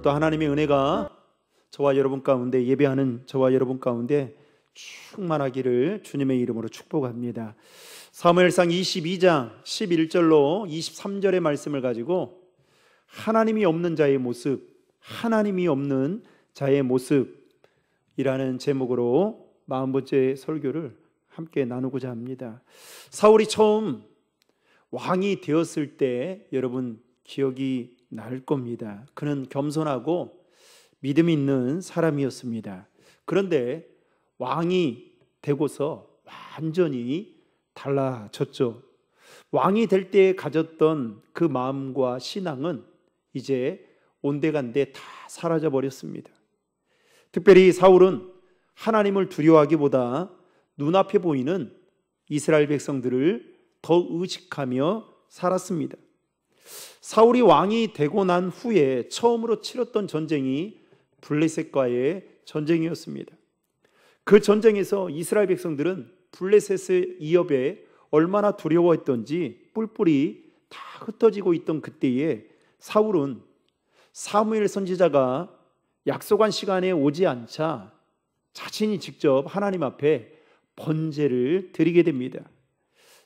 오늘도 하나님의 은혜가 저와 여러분 가운데, 예배하는 저와 여러분 가운데 충만하기를 주님의 이름으로 축복합니다. 사무엘상 22장 11절로 23절의 말씀을 가지고 하나님이 없는 자의 모습, 하나님이 없는 자의 모습이라는 제목으로 40번째 설교를 함께 나누고자 합니다. 사울이 처음 왕이 되었을 때 여러분 기억이 날 겁니다. 그는 겸손하고 믿음 있는 사람이었습니다. 그런데 왕이 되고서 완전히 달라졌죠. 왕이 될 때 가졌던 그 마음과 신앙은 이제 온데간데 다 사라져 버렸습니다. 특별히 사울은 하나님을 두려워하기보다 눈앞에 보이는 이스라엘 백성들을 더 의식하며 살았습니다. 사울이 왕이 되고 난 후에 처음으로 치렀던 전쟁이 블레셋과의 전쟁이었습니다. 그 전쟁에서 이스라엘 백성들은 블레셋의 위협에 얼마나 두려워했던지 뿔뿔이 다 흩어지고 있던 그때에 사울은 사무엘 선지자가 약속한 시간에 오지 않자 자신이 직접 하나님 앞에 번제를 드리게 됩니다.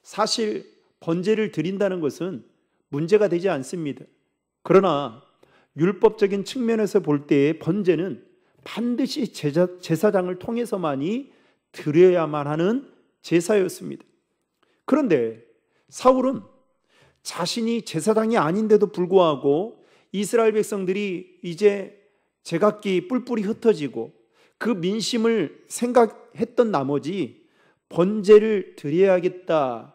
사실 번제를 드린다는 것은 문제가 되지 않습니다. 그러나 율법적인 측면에서 볼 때의 번제는 반드시 제사장을 통해서만이 드려야만 하는 제사였습니다. 그런데 사울은 자신이 제사장이 아닌데도 불구하고 이스라엘 백성들이 이제 제각기 뿔뿔이 흩어지고 그 민심을 생각했던 나머지 번제를 드려야겠다라고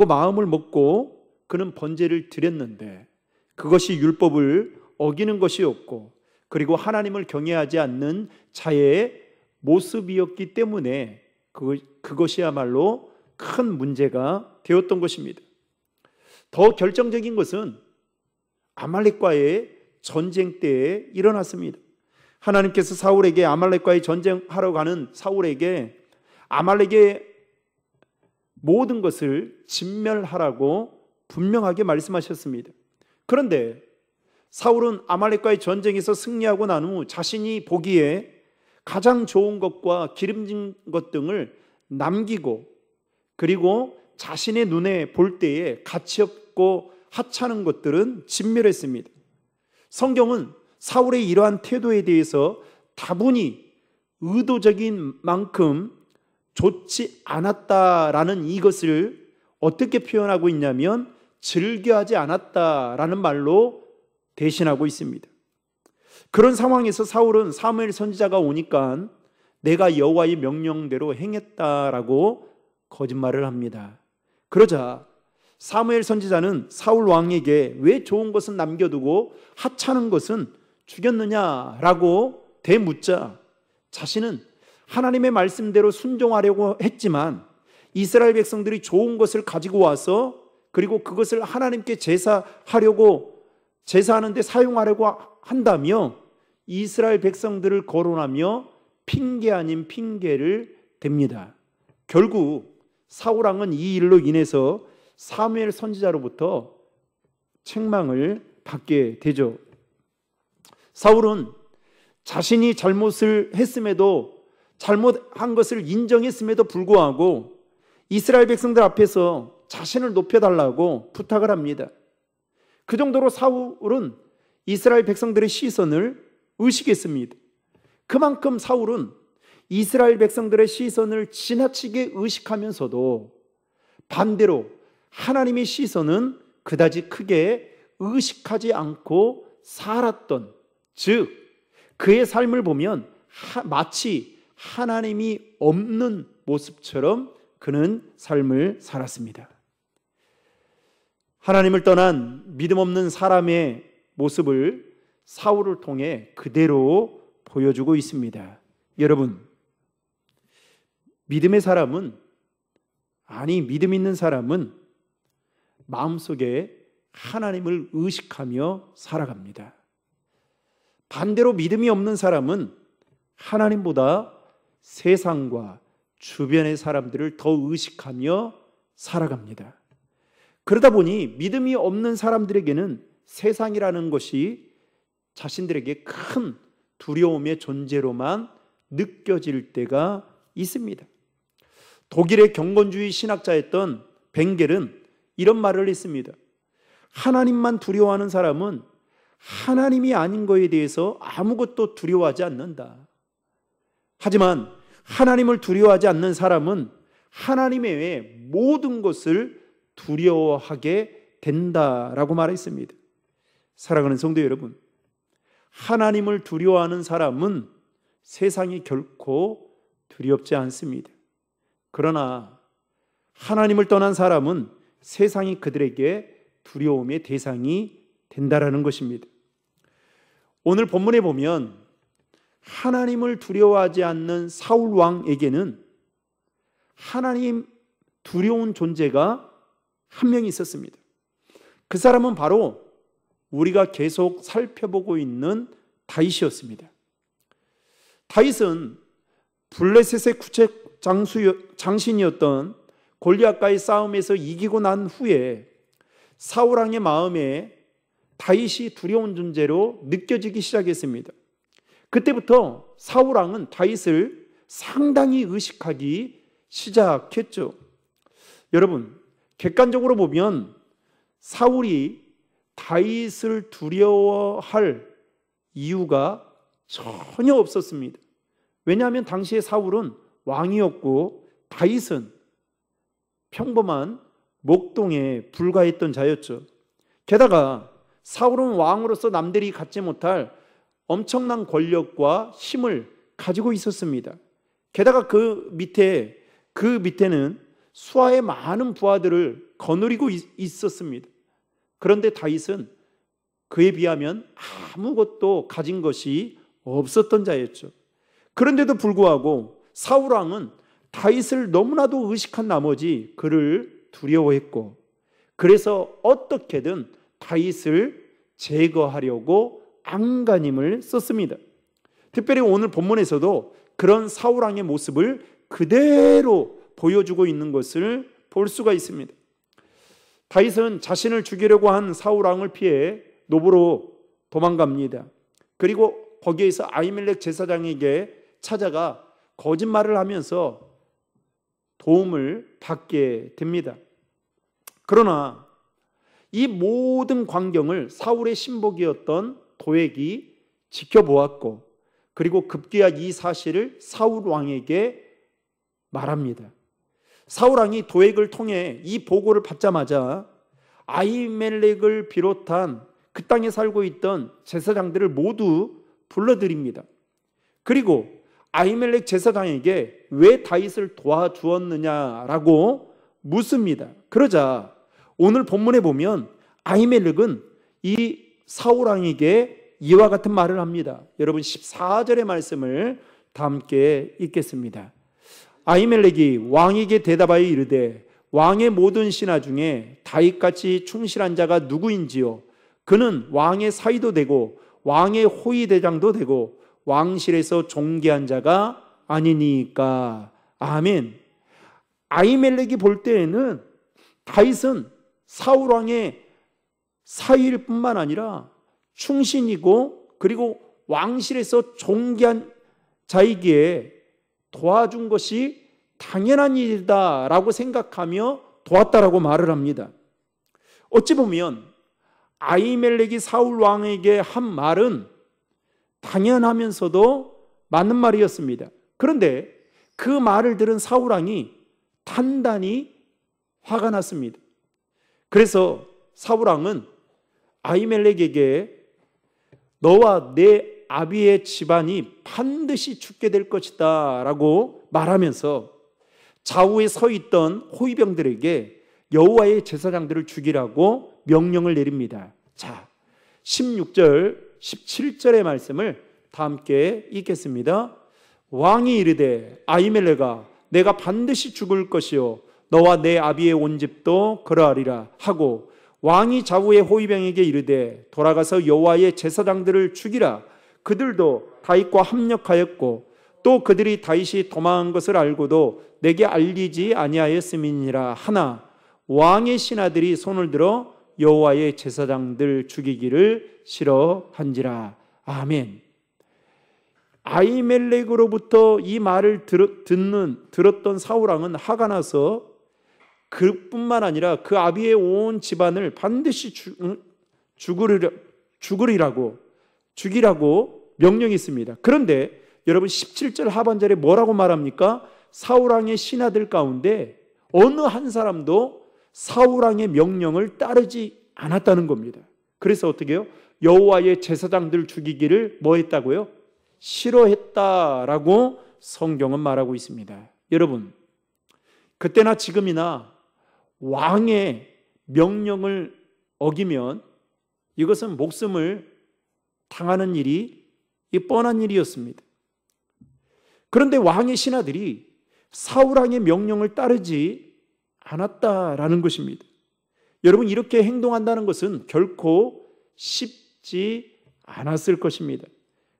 마음을 먹고 그는 번제를 드렸는데 그것이 율법을 어기는 것이었고 그리고 하나님을 경외하지 않는 자의 모습이었기 때문에 그것이야말로 큰 문제가 되었던 것입니다. 더 결정적인 것은 아말렉과의 전쟁 때에 일어났습니다. 하나님께서 사울에게 아말렉과의 전쟁하러 가는 사울에게 아말렉의 모든 것을 진멸하라고 분명하게 말씀하셨습니다. 그런데 사울은 아말렉과의 전쟁에서 승리하고 난 후 자신이 보기에 가장 좋은 것과 기름진 것 등을 남기고 그리고 자신의 눈에 볼 때에 가치 없고 하찮은 것들은 진멸했습니다. 성경은 사울의 이러한 태도에 대해서 다분히 의도적인 만큼 좋지 않았다라는 이것을 어떻게 표현하고 있냐면 즐겨하지 않았다라는 말로 대신하고 있습니다. 그런 상황에서 사울은 사무엘 선지자가 오니까 내가 여호와의 명령대로 행했다라고 거짓말을 합니다. 그러자 사무엘 선지자는 사울 왕에게 왜 좋은 것은 남겨두고 하찮은 것은 죽였느냐라고 되묻자 자신은 하나님의 말씀대로 순종하려고 했지만 이스라엘 백성들이 좋은 것을 가지고 와서 그리고 그것을 하나님께 제사하는데 사용하려고 한다며 이스라엘 백성들을 거론하며 핑계 아닌 핑계를 댑니다. 결국 사울 왕은 이 일로 인해서 사무엘 선지자로부터 책망을 받게 되죠. 사울은 자신이 잘못을 했음에도 잘못한 것을 인정했음에도 불구하고 이스라엘 백성들 앞에서 자신을 높여달라고 부탁을 합니다. 그 정도로 사울은 이스라엘 백성들의 시선을 의식했습니다. 그만큼 사울은 이스라엘 백성들의 시선을 지나치게 의식하면서도 반대로 하나님의 시선은 그다지 크게 의식하지 않고 살았던, 즉 그의 삶을 보면 마치 하나님이 없는 모습처럼 그는 삶을 살았습니다. 하나님을 떠난 믿음 없는 사람의 모습을 사울을 통해 그대로 보여주고 있습니다. 여러분, 믿음 있는 사람은 마음속에 하나님을 의식하며 살아갑니다. 반대로 믿음이 없는 사람은 하나님보다 세상과 주변의 사람들을 더 의식하며 살아갑니다. 그러다 보니 믿음이 없는 사람들에게는 세상이라는 것이 자신들에게 큰 두려움의 존재로만 느껴질 때가 있습니다. 독일의 경건주의 신학자였던 벵겔은 이런 말을 했습니다. 하나님만 두려워하는 사람은 하나님이 아닌 것에 대해서 아무것도 두려워하지 않는다. 하지만 하나님을 두려워하지 않는 사람은 하나님 외에 모든 것을 두려워하게 된다라고 말했습니다. 사랑하는 성도 여러분, 하나님을 두려워하는 사람은 세상이 결코 두렵지 않습니다. 그러나 하나님을 떠난 사람은 세상이 그들에게 두려움의 대상이 된다라는 것입니다. 오늘 본문에 보면 하나님을 두려워하지 않는 사울 왕에게는 하나님 두려운 존재가 한 명 있었습니다. 그 사람은 바로 우리가 계속 살펴보고 있는 다윗이었습니다. 다윗은 블레셋의 구책 장신이었던 골리앗과의 싸움에서 이기고 난 후에 사울 왕의 마음에 다윗이 두려운 존재로 느껴지기 시작했습니다. 그때부터 사울 왕은 다윗을 상당히 의식하기 시작했죠. 여러분, 객관적으로 보면 사울이 다윗을 두려워할 이유가 전혀 없었습니다. 왜냐하면 당시에 사울은 왕이었고 다윗은 평범한 목동에 불과했던 자였죠. 게다가 사울은 왕으로서 남들이 갖지 못할 엄청난 권력과 힘을 가지고 있었습니다. 게다가 그 밑에는 수하의 많은 부하들을 거느리고 있었습니다. 그런데 다윗은 그에 비하면 아무것도 가진 것이 없었던 자였죠. 그런데도 불구하고 사울 왕은 다윗을 너무나도 의식한 나머지 그를 두려워했고, 그래서 어떻게든 다윗을 제거하려고 안간힘을 썼습니다. 특별히 오늘 본문에서도 그런 사울 왕의 모습을 그대로 보여주고 있는 것을 볼 수가 있습니다. 다윗은 자신을 죽이려고 한 사울 왕을 피해 노브로 도망갑니다. 그리고 거기에서 아히멜렉 제사장에게 찾아가 거짓말을 하면서 도움을 받게 됩니다. 그러나 이 모든 광경을 사울의 신복이었던 도액이 지켜보았고, 그리고 급기야 이 사실을 사울 왕에게 말합니다. 사울 왕이 도액을 통해 이 보고를 받자마자 아히멜렉을 비롯한 그 땅에 살고 있던 제사장들을 모두 불러들입니다. 그리고 아히멜렉 제사장에게 왜 다윗을 도와주었느냐라고 묻습니다. 그러자 오늘 본문에 보면 아히멜렉은 이 사울 왕에게 이와 같은 말을 합니다. 여러분 14절의 말씀을 다 함께 읽겠습니다. 아히멜렉이 왕에게 대답하여 이르되 왕의 모든 신하 중에 다윗같이 충실한 자가 누구인지요? 그는 왕의 사위도 되고 왕의 호위대장도 되고 왕실에서 존귀한 자가 아니니까. 아멘. 아히멜렉이 볼 때에는 다윗은 사울 왕의 사위일 뿐만 아니라 충신이고 그리고 왕실에서 존귀한 자이기에 도와준 것이 당연한 일이다라고 생각하며 도왔다라고 말을 합니다. 어찌 보면 아히멜렉이 사울 왕에게 한 말은 당연하면서도 맞는 말이었습니다. 그런데 그 말을 들은 사울 왕이 단단히 화가 났습니다. 그래서 사울 왕은 아히멜렉에게 너와 내 아비의 집안이 반드시 죽게 될 것이다 라고 말하면서 좌우에 서 있던 호위병들에게 여호와의 제사장들을 죽이라고 명령을 내립니다. 자, 16절 17절의 말씀을 다 함께 읽겠습니다. 왕이 이르되 아히멜렉아 내가 반드시 죽을 것이요 너와 내 아비의 온 집도 그러하리라 하고, 왕이 좌우의 호위병에게 이르되 돌아가서 여호와의 제사장들을 죽이라. 그들도 다윗과 합력하였고 또 그들이 다윗이 도망한 것을 알고도 내게 알리지 아니하였음이니라 하나 왕의 신하들이 손을 들어 여호와의 제사장들 죽이기를 싫어한지라. 아멘. 아히멜렉으로부터 이 말을 들었던 사울왕은 화가 나서 그뿐만 아니라 그 아비의 온 집안을 반드시 죽이라고 명령했습니다. 그런데 여러분 17절 하반절에 뭐라고 말합니까? 사울왕의 신하들 가운데 어느 한 사람도 사울왕의 명령을 따르지 않았다는 겁니다. 그래서 어떻게 해요? 여호와의 제사장들 죽이기를 뭐 했다고요? 싫어했다라고 성경은 말하고 있습니다. 여러분, 그때나 지금이나 왕의 명령을 어기면 이것은 목숨을 당하는 일이 뻔한 일이었습니다. 그런데 왕의 신하들이 사울왕의 명령을 따르지 않았다라는 것입니다. 여러분, 이렇게 행동한다는 것은 결코 쉽지 않았을 것입니다.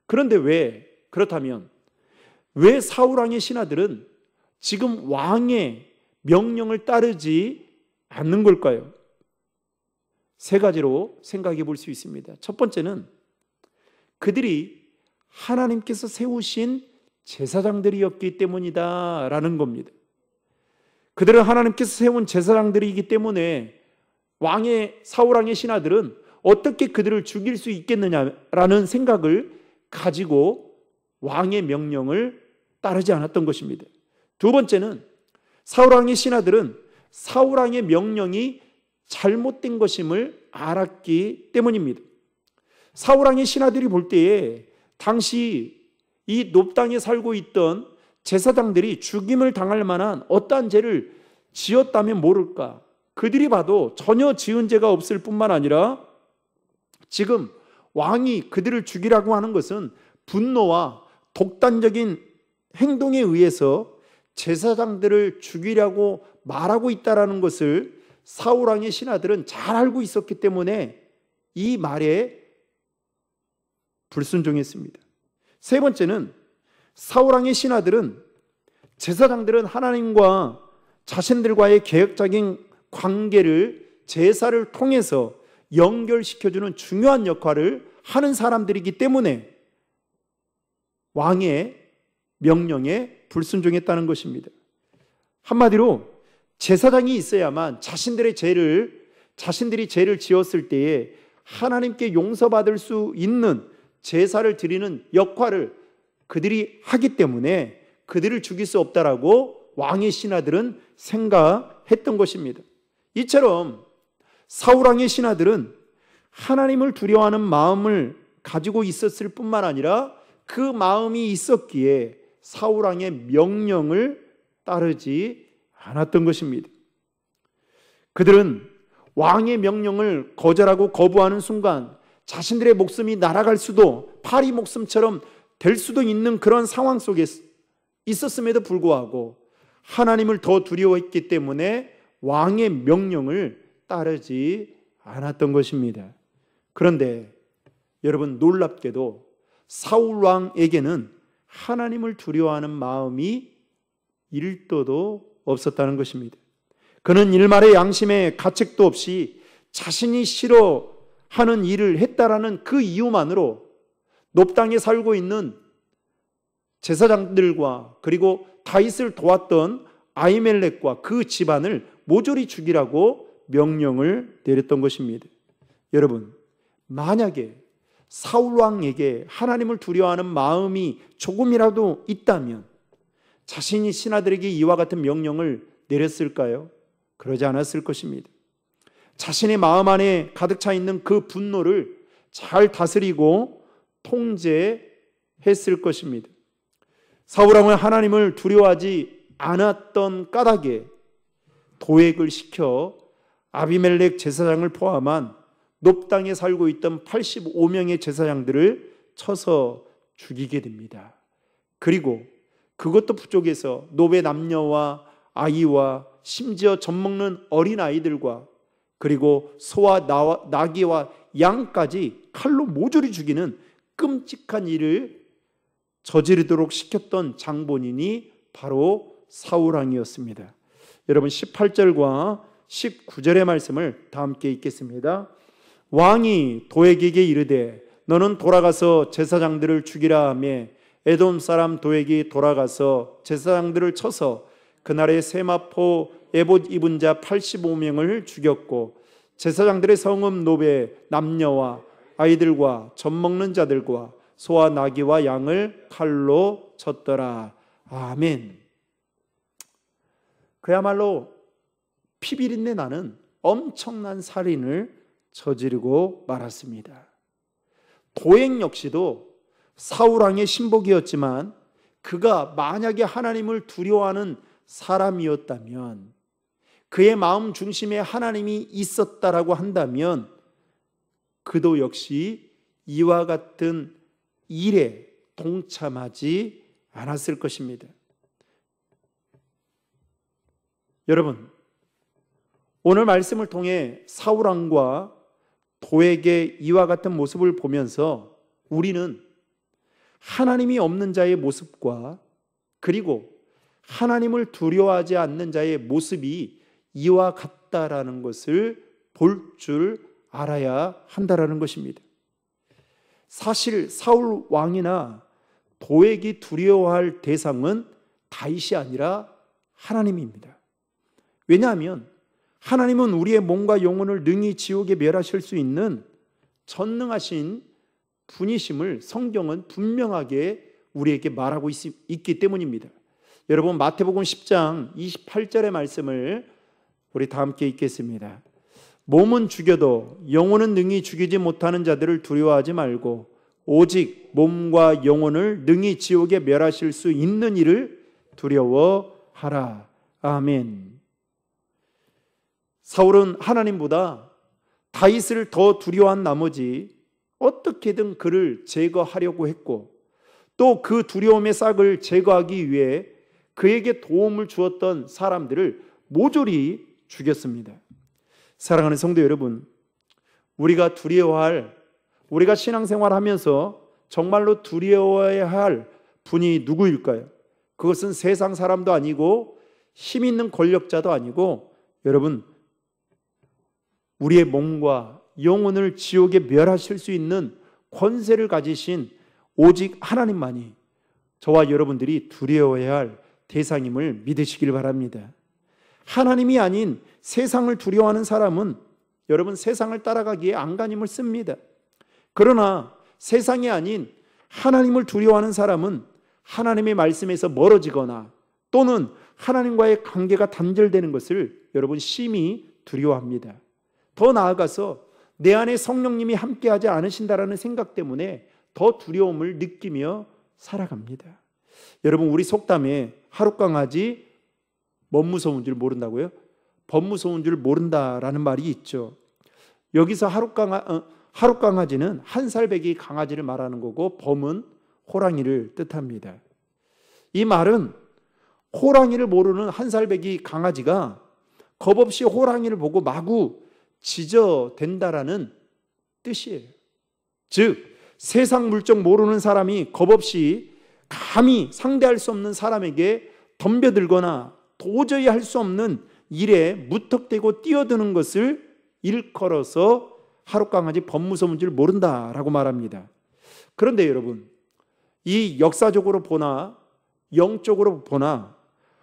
그런데 그렇다면 왜 사울왕의 신하들은 지금 왕의 명령을 따르지 않는 걸까요? 세 가지로 생각해 볼 수 있습니다. 첫 번째는 그들이 하나님께서 세우신 제사장들이었기 때문이다라는 겁니다. 그들은 하나님께서 세운 제사장들이기 때문에 사울왕의 신하들은 어떻게 그들을 죽일 수 있겠느냐라는 생각을 가지고 왕의 명령을 따르지 않았던 것입니다. 두 번째는 사울왕의 신하들은 사울왕의 명령이 잘못된 것임을 알았기 때문입니다. 사울왕의 신하들이 볼 때에 당시 이 놉 땅에 살고 있던 제사장들이 죽임을 당할 만한 어떠한 죄를 지었다면 모를까? 그들이 봐도 전혀 지은 죄가 없을 뿐만 아니라 지금 왕이 그들을 죽이라고 하는 것은 분노와 독단적인 행동에 의해서 제사장들을 죽이려고 말하고 있다는 것을 사울왕의 신하들은 잘 알고 있었기 때문에 이 말에 불순종했습니다. 세 번째는 사울왕의 신하들은 제사장들은 하나님과 자신들과의 개혁적인 관계를 제사를 통해서 연결시켜주는 중요한 역할을 하는 사람들이기 때문에 왕의 명령에 불순종했다는 것입니다. 한마디로 제사장이 있어야만 자신들이 죄를 지었을 때에 하나님께 용서받을 수 있는 제사를 드리는 역할을 그들이 하기 때문에 그들을 죽일 수 없다라고 왕의 신하들은 생각했던 것입니다. 이처럼 사울왕의 신하들은 하나님을 두려워하는 마음을 가지고 있었을 뿐만 아니라 그 마음이 있었기에 사울왕의 명령을 따르지 않았던 것입니다. 그들은 왕의 명령을 거절하고 거부하는 순간 자신들의 목숨이 날아갈 수도, 파리 목숨처럼 될 수도 있는 그런 상황 속에 있었음에도 불구하고 하나님을 더 두려워했기 때문에 왕의 명령을 따르지 않았던 것입니다. 그런데 여러분, 놀랍게도 사울 왕에게는 하나님을 두려워하는 마음이 1도도 없었다는 것입니다. 그는 일말의 양심의 가책도 없이 자신이 싫어하는 일을 했다라는 그 이유만으로 놉 땅에 살고 있는 제사장들과 그리고 다윗을 도왔던 아히멜렉과 그 집안을 모조리 죽이라고 명령을 내렸던 것입니다. 여러분, 만약에 사울 왕에게 하나님을 두려워하는 마음이 조금이라도 있다면 자신이 신하들에게 이와 같은 명령을 내렸을까요? 그러지 않았을 것입니다. 자신의 마음 안에 가득 차 있는 그 분노를 잘 다스리고 통제했을 것입니다. 사울 왕은 하나님을 두려워하지 않았던 까닭에 도액을 시켜 아비멜렉 제사장을 포함한 놉 땅에 살고 있던 85명의 제사장들을 쳐서 죽이게 됩니다. 그리고 그것도 부족해서 놉의 남녀와 아이와 심지어 젖먹는 어린 아이들과 그리고 소와 나귀와 양까지 칼로 모조리 죽이는 끔찍한 일을 저지르도록 시켰던 장본인이 바로 사울왕이었습니다. 여러분, 18절과 19절의 말씀을 다 함께 읽겠습니다. 왕이 도액에게 이르되 너는 돌아가서 제사장들을 죽이라 하며 에돔 사람 도액이 돌아가서 제사장들을 쳐서 그날에 세마포 에봇 입은 자 85명을 죽였고 제사장들의 성읍 노베 남녀와 아이들과 젖 먹는 자들과 소와 나귀와 양을 칼로 쳤더라. 아멘. 그야말로 피비린내 나는 엄청난 살인을 저지르고 말았습니다. 도액 역시도 사울왕의 신복이었지만 그가 만약에 하나님을 두려워하는 사람이었다면, 그의 마음 중심에 하나님이 있었다라고 한다면 그도 역시 이와 같은 일에 동참하지 않았을 것입니다. 여러분, 오늘 말씀을 통해 사울왕과 도액의 이와 같은 모습을 보면서 우리는 하나님이 없는 자의 모습과 그리고 하나님을 두려워하지 않는 자의 모습이 이와 같다라는 것을 볼 줄 알아야 한다라는 것입니다. 사실 사울 왕이나 도액이 두려워할 대상은 다윗이 아니라 하나님입니다. 왜냐하면 하나님은 우리의 몸과 영혼을 능히 지옥에 멸하실 수 있는 전능하신 분이심을 성경은 분명하게 우리에게 말하고 있기 때문입니다. 여러분, 마태복음 10장 28절의 말씀을 우리 다 함께 읽겠습니다. 몸은 죽여도 영혼은 능히 죽이지 못하는 자들을 두려워하지 말고 오직 몸과 영혼을 능히 지옥에 멸하실 수 있는 이를 두려워하라. 아멘. 사울은 하나님보다 다윗을 더 두려워한 나머지 어떻게든 그를 제거하려고 했고, 또 그 두려움의 싹을 제거하기 위해 그에게 도움을 주었던 사람들을 모조리 죽였습니다. 사랑하는 성도 여러분, 우리가 신앙생활하면서 정말로 두려워해야 할 분이 누구일까요? 그것은 세상 사람도 아니고 힘 있는 권력자도 아니고, 여러분, 우리의 몸과 영혼을 지옥에 멸하실 수 있는 권세를 가지신 오직 하나님만이 저와 여러분들이 두려워해야 할 대상임을 믿으시길 바랍니다. 하나님이 아닌 세상을 두려워하는 사람은 여러분 세상을 따라가기에 안간힘을 씁니다. 그러나 세상이 아닌 하나님을 두려워하는 사람은 하나님의 말씀에서 멀어지거나 또는 하나님과의 관계가 단절되는 것을 여러분 심히 두려워합니다. 더 나아가서 내 안에 성령님이 함께하지 않으신다라는 생각 때문에 더 두려움을 느끼며 살아갑니다. 여러분, 우리 속담에 하룻강아지 멋 무서운 줄 모른다고요? 벗 무서운 줄 모른다라는 말이 있죠. 여기서 하룻강아지는 한 살배기 강아지를 말하는 거고 범은 호랑이를 뜻합니다. 이 말은 호랑이를 모르는 한 살배기 강아지가 겁없이 호랑이를 보고 마구 짖어댄다라는 뜻이에요. 즉 세상 물정 모르는 사람이 겁없이 감히 상대할 수 없는 사람에게 덤벼들거나 도저히 할 수 없는 일에 무턱대고 뛰어드는 것을 일컬어서 하룻강아지 벗 무서운 줄 모른다라고 말합니다. 그런데 여러분, 이 역사적으로 보나 영적으로 보나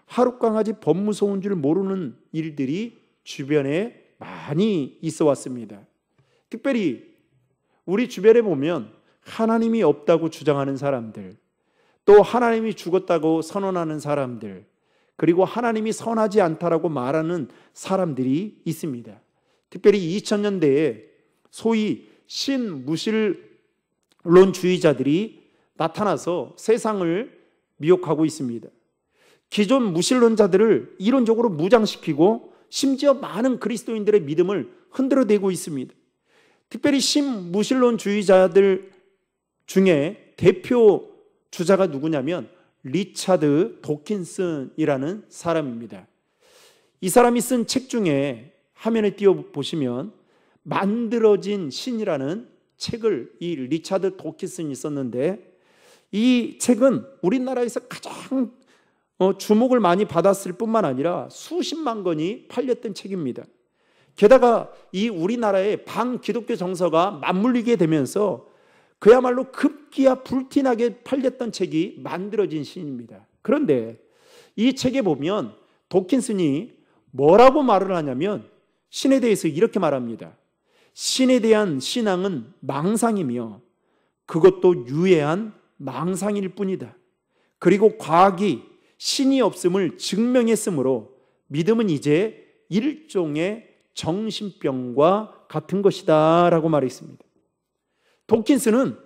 하룻강아지 벗 무서운 줄 모르는 일들이 주변에 많이 있어 왔습니다. 특별히 우리 주변에 보면 하나님이 없다고 주장하는 사람들, 또 하나님이 죽었다고 선언하는 사람들, 그리고 하나님이 선하지 않다라고 말하는 사람들이 있습니다. 특별히 2000년대에 소위 신무신론주의자들이 나타나서 세상을 미혹하고 있습니다. 기존 무신론자들을 이론적으로 무장시키고 심지어 많은 그리스도인들의 믿음을 흔들어대고 있습니다. 특별히 신무신론주의자들 중에 대표 주자가 누구냐면 리차드 도킨슨이라는 사람입니다. 이 사람이 쓴 책 중에 화면에 띄워보시면 만들어진 신이라는 책을 이 리차드 도킨슨이 썼는데, 이 책은 우리나라에서 가장 주목을 많이 받았을 뿐만 아니라 수십만 권이 팔렸던 책입니다. 게다가 이 우리나라의 반기독교 정서가 맞물리게 되면서 그야말로 급기야 불티나게 팔렸던 책이 만들어진 신입니다. 그런데 이 책에 보면 도킨슨이 뭐라고 말을 하냐면 신에 대해서 이렇게 말합니다. 신에 대한 신앙은 망상이며 그것도 유해한 망상일 뿐이다. 그리고 과학이 신이 없음을 증명했으므로 믿음은 이제 일종의 정신병과 같은 것이다 라고 말했습니다. 도킨스는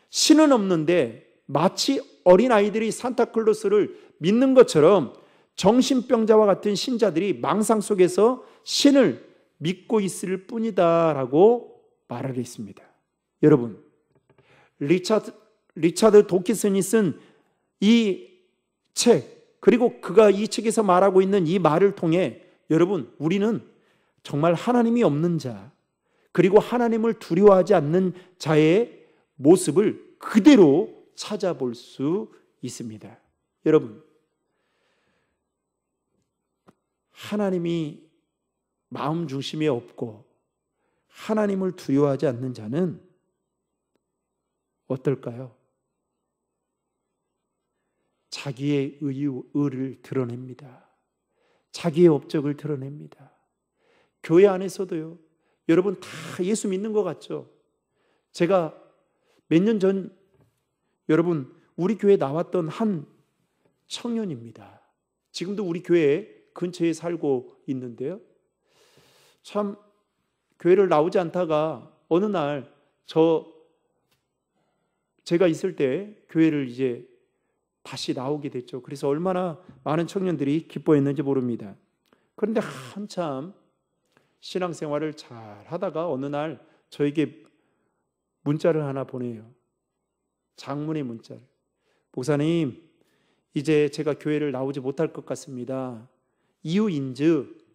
신은 없는데 마치 어린아이들이 산타클로스를 믿는 것처럼 정신병자와 같은 신자들이 망상 속에서 신을 믿고 있을 뿐이다 라고 말을 했습니다. 여러분, 리차드 도킨슨이 쓴 이 책, 그리고 그가 이 책에서 말하고 있는 이 말을 통해 여러분, 우리는 정말 하나님이 없는 자, 그리고 하나님을 두려워하지 않는 자의 모습을 그대로 찾아볼 수 있습니다. 여러분, 하나님이 마음 중심에 없고 하나님을 두려워하지 않는 자는 어떨까요? 자기의 의를 드러냅니다. 자기의 업적을 드러냅니다. 교회 안에서도요. 여러분 다 예수 믿는 것 같죠? 제가 몇 년 전 여러분 우리 교회에 나왔던 한 청년입니다. 지금도 우리 교회 근처에 살고 있는데요. 참 교회를 나오지 않다가 어느 날 제가 있을 때 교회를 이제 다시 나오게 됐죠. 그래서 얼마나 많은 청년들이 기뻐했는지 모릅니다. 그런데 한참 신앙생활을 잘 하다가 어느 날 저에게 문자를 하나 보내요. 장문의 문자를. 목사님, 이제 제가 교회를 나오지 못할 것 같습니다. 이유인즉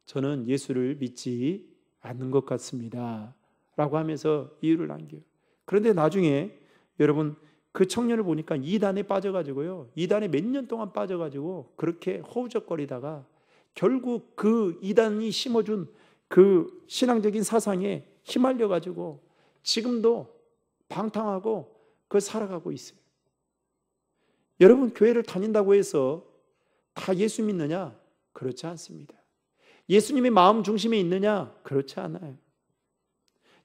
저는 예수를 믿지 않는 것 같습니다. 라고 하면서 이유를 남겨요. 그런데 나중에 여러분 그 청년을 보니까 이단에 빠져가지고요. 이단에 몇 년 동안 빠져가지고 그렇게 허우적거리다가 결국 그 이단이 심어준 그 신앙적인 사상에 휘말려가지고 지금도 방탕하고 그 살아가고 있어요. 여러분 교회를 다닌다고 해서 다 예수 믿느냐? 그렇지 않습니다. 예수님의 마음 중심에 있느냐? 그렇지 않아요.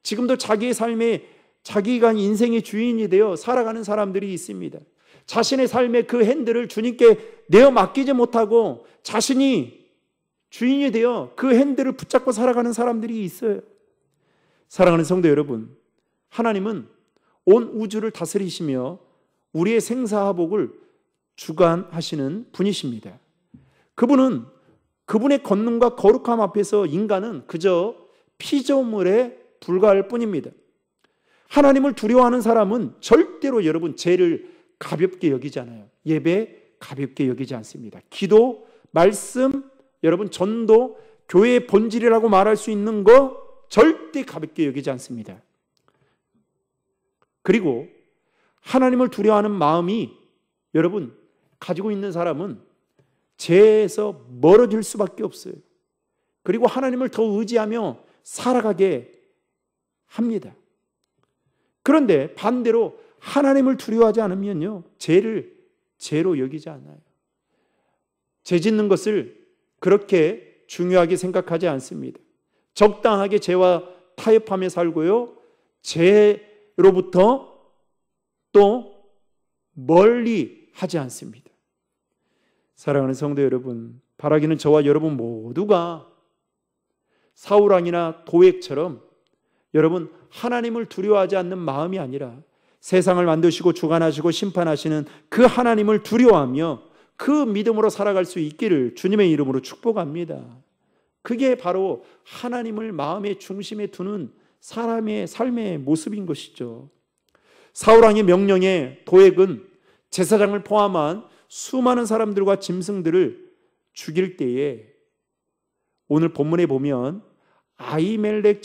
지금도 자기의 삶에 자기가 인생의 주인이 되어 살아가는 사람들이 있습니다. 자신의 삶의 그 핸들을 주님께 내어 맡기지 못하고 자신이 주인이 되어 그 핸들을 붙잡고 살아가는 사람들이 있어요. 사랑하는 성도 여러분, 하나님은 온 우주를 다스리시며 우리의 생사화복을 주관하시는 분이십니다. 그분은 그분의 권능과 거룩함 앞에서 인간은 그저 피조물에 불과할 뿐입니다. 하나님을 두려워하는 사람은 절대로 여러분 죄를 가볍게 여기지 않아요. 예배 가볍게 여기지 않습니다. 기도, 말씀, 여러분 전도, 교회의 본질이라고 말할 수 있는 거 절대 가볍게 여기지 않습니다. 그리고 하나님을 두려워하는 마음이 여러분 가지고 있는 사람은 죄에서 멀어질 수밖에 없어요. 그리고 하나님을 더 의지하며 살아가게 합니다. 그런데 반대로 하나님을 두려워하지 않으면요, 죄를 죄로 여기지 않아요. 죄 짓는 것을 그렇게 중요하게 생각하지 않습니다. 적당하게 죄와 타협하며 살고요, 죄로부터 또 멀리 하지 않습니다. 사랑하는 성도 여러분, 바라기는 저와 여러분 모두가 사울왕이나 도액처럼 여러분 하나님을 두려워하지 않는 마음이 아니라 세상을 만드시고 주관하시고 심판하시는 그 하나님을 두려워하며 그 믿음으로 살아갈 수 있기를 주님의 이름으로 축복합니다. 그게 바로 하나님을 마음의 중심에 두는 사람의 삶의 모습인 것이죠. 사울왕의 명령에 도액은 제사장을 포함한 수많은 사람들과 짐승들을 죽일 때에 오늘 본문에 보면 아히멜렉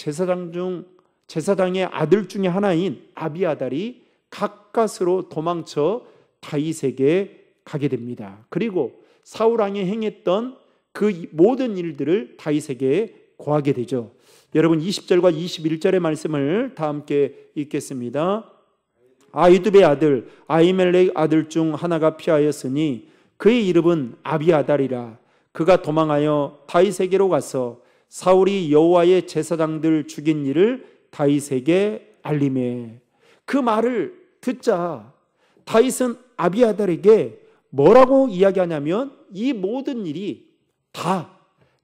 제사장의 아들 중에 하나인 아비아달이 가까스로 도망쳐 다윗에게 가게 됩니다. 그리고 사울왕이 행했던 그 모든 일들을 다윗에게 고하게 되죠. 여러분 20절과 21절의 말씀을 다 함께 읽겠습니다. 아히두베의 아들 아히멜렉 아들 중 하나가 피하였으니 그의 이름은 아비아달이라. 그가 도망하여 다윗에게로 가서 사울이 여호와의 제사장들 죽인 일을 다윗에게 알리매. 그 말을 듣자 다윗은 아비아달에게 뭐라고 이야기하냐면 이 모든 일이 다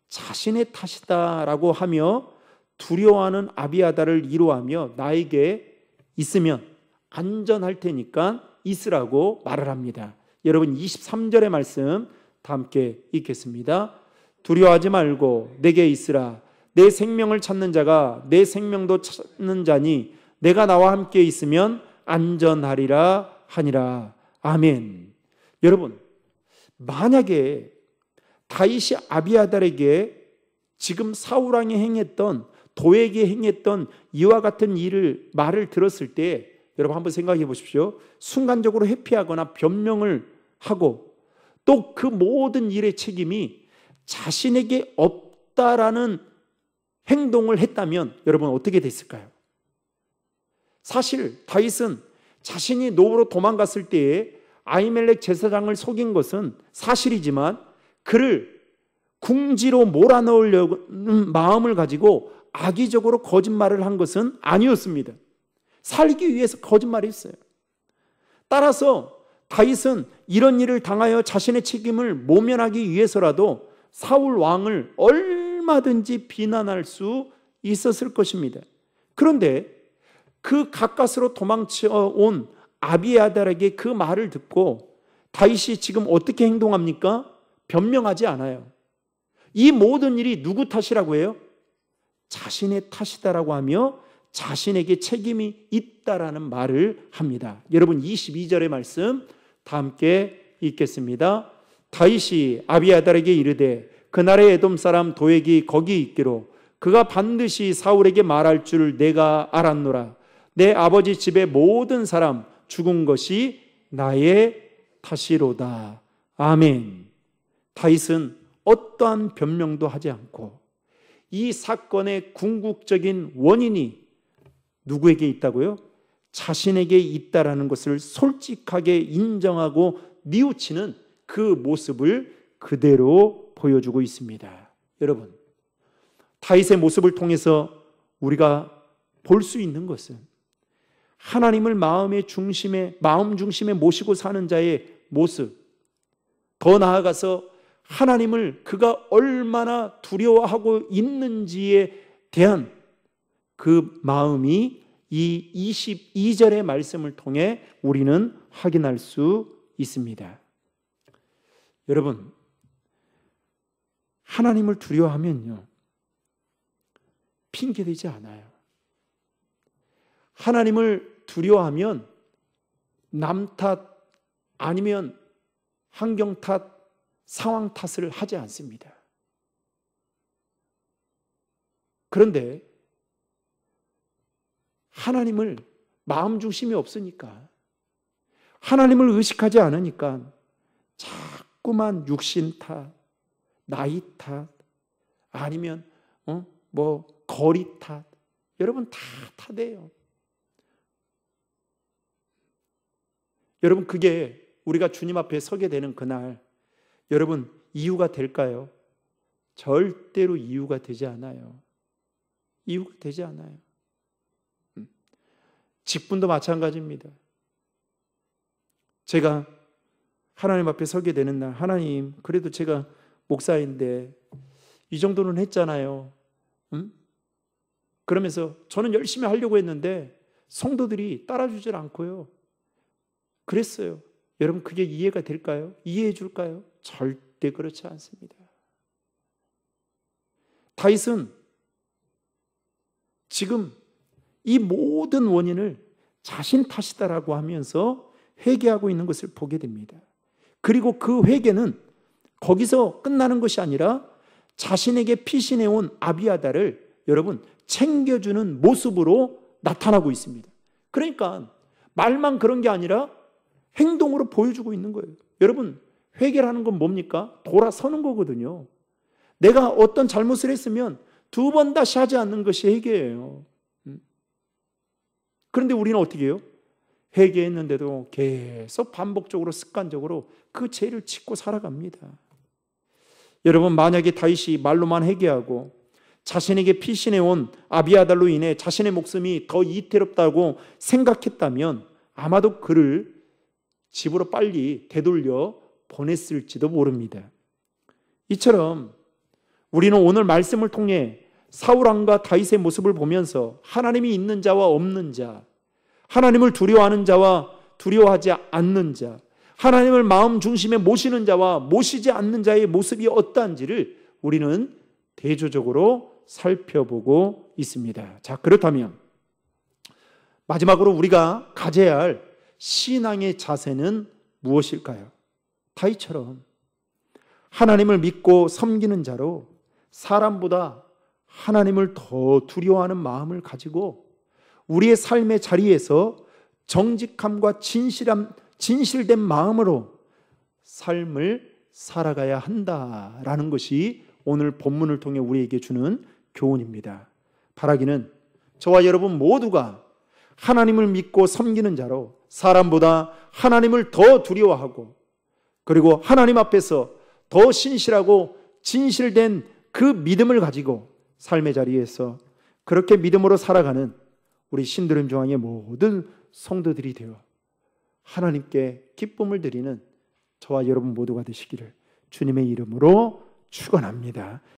자신의 탓이다라고 하며 두려워하는 아비아달을 위로하며 나에게 있으면 안전할 테니까 있으라고 말을 합니다. 여러분 23절의 말씀 다 함께 읽겠습니다. 두려워하지 말고 내게 있으라. 내 생명을 찾는 자가 내 생명도 찾는 자니 내가 나와 함께 있으면 안전하리라 하니라. 아멘. 여러분, 만약에 다윗이 아비아달에게 지금 사울 왕이 행했던 도에게 행했던 이와 같은 말을 들었을 때 여러분 한번 생각해 보십시오. 순간적으로 회피하거나 변명을 하고 또 그 모든 일의 책임이 자신에게 없다라는 행동을 했다면 여러분 어떻게 됐을까요? 사실 다윗은 자신이 노브로 도망갔을 때에 아히멜렉 제사장을 속인 것은 사실이지만 그를 궁지로 몰아넣으려는 마음을 가지고 악의적으로 거짓말을 한 것은 아니었습니다. 살기 위해서 거짓말을 했어요. 따라서 다윗은 이런 일을 당하여 자신의 책임을 모면하기 위해서라도 사울 왕을 얼마든지 비난할 수 있었을 것입니다. 그런데 그 가까스로 도망쳐온 아비아달에게 그 말을 듣고 다윗이 지금 어떻게 행동합니까? 변명하지 않아요. 이 모든 일이 누구 탓이라고 해요? 자신의 탓이다라고 하며 자신에게 책임이 있다라는 말을 합니다. 여러분 22절의 말씀 다 함께 읽겠습니다. 다윗이 아비아달에게 이르되 그날의 에돔 사람 도액이 거기 있기로 그가 반드시 사울에게 말할 줄 내가 알았노라. 내 아버지 집의 모든 사람 죽은 것이 나의 탓이로다. 아멘. 다윗은 어떠한 변명도 하지 않고 이 사건의 궁극적인 원인이 누구에게 있다고요? 자신에게 있다라는 것을 솔직하게 인정하고 뉘우치는 그 모습을 그대로 보여주고 있습니다. 여러분, 다윗의 모습을 통해서 우리가 볼 수 있는 것은 하나님을 마음 중심에 모시고 사는 자의 모습, 더 나아가서 하나님을 그가 얼마나 두려워하고 있는지에 대한 그 마음이 이 22절의 말씀을 통해 우리는 확인할 수 있습니다. 여러분, 하나님을 두려워하면요, 핑계대지 않아요. 하나님을 두려워하면 남 탓 아니면 환경 탓, 상황 탓을 하지 않습니다. 그런데 하나님을 마음 중심이 없으니까, 하나님을 의식하지 않으니까 자꾸만 육신 탓, 나이 탓, 아니면 거리 탓, 여러분 다 탓해요. 여러분, 그게 우리가 주님 앞에 서게 되는 그날, 여러분 이유가 될까요? 절대로 이유가 되지 않아요. 이유가 되지 않아요. 직분도 마찬가지입니다. 제가 하나님 앞에 서게 되는 날, 하나님, 그래도 제가 목사인데 이 정도는 했잖아요. 그러면서 저는 열심히 하려고 했는데 성도들이 따라주질 않고요. 그랬어요. 여러분, 그게 이해가 될까요? 이해해 줄까요? 절대 그렇지 않습니다. 다윗은 지금 이 모든 원인을 자신 탓이다라고 하면서 회개하고 있는 것을 보게 됩니다. 그리고 그 회개는 거기서 끝나는 것이 아니라 자신에게 피신해온 아비아달을 여러분 챙겨주는 모습으로 나타나고 있습니다. 그러니까 말만 그런 게 아니라 행동으로 보여주고 있는 거예요. 여러분, 회개라는 건 뭡니까? 돌아서는 거거든요. 내가 어떤 잘못을 했으면 두 번 다시 하지 않는 것이 회개예요. 그런데 우리는 어떻게 해요? 회개했는데도 계속 반복적으로 습관적으로 그 죄를 짓고 살아갑니다. 여러분, 만약에 다윗이 말로만 회개하고 자신에게 피신해온 아비아달로 인해 자신의 목숨이 더 이태롭다고 생각했다면 아마도 그를 집으로 빨리 되돌려 보냈을지도 모릅니다. 이처럼 우리는 오늘 말씀을 통해 사울왕과 다윗의 모습을 보면서 하나님이 있는 자와 없는 자, 하나님을 두려워하는 자와 두려워하지 않는 자, 하나님을 마음 중심에 모시는 자와 모시지 않는 자의 모습이 어떠한지를 우리는 대조적으로 살펴보고 있습니다. 자, 그렇다면 마지막으로 우리가 가져야 할 신앙의 자세는 무엇일까요? 다윗처럼 하나님을 믿고 섬기는 자로 사람보다 하나님을 더 두려워하는 마음을 가지고 우리의 삶의 자리에서 정직함과 진실된 마음으로 삶을 살아가야 한다라는 것이 오늘 본문을 통해 우리에게 주는 교훈입니다. 바라기는 저와 여러분 모두가 하나님을 믿고 섬기는 자로 사람보다 하나님을 더 두려워하고 그리고 하나님 앞에서 더 신실하고 진실된 그 믿음을 가지고 삶의 자리에서 그렇게 믿음으로 살아가는 우리 신도림 중앙의 모든 성도들이 되어 하나님께 기쁨을 드리는 저와 여러분 모두가 되시기를 주님의 이름으로 축원합니다.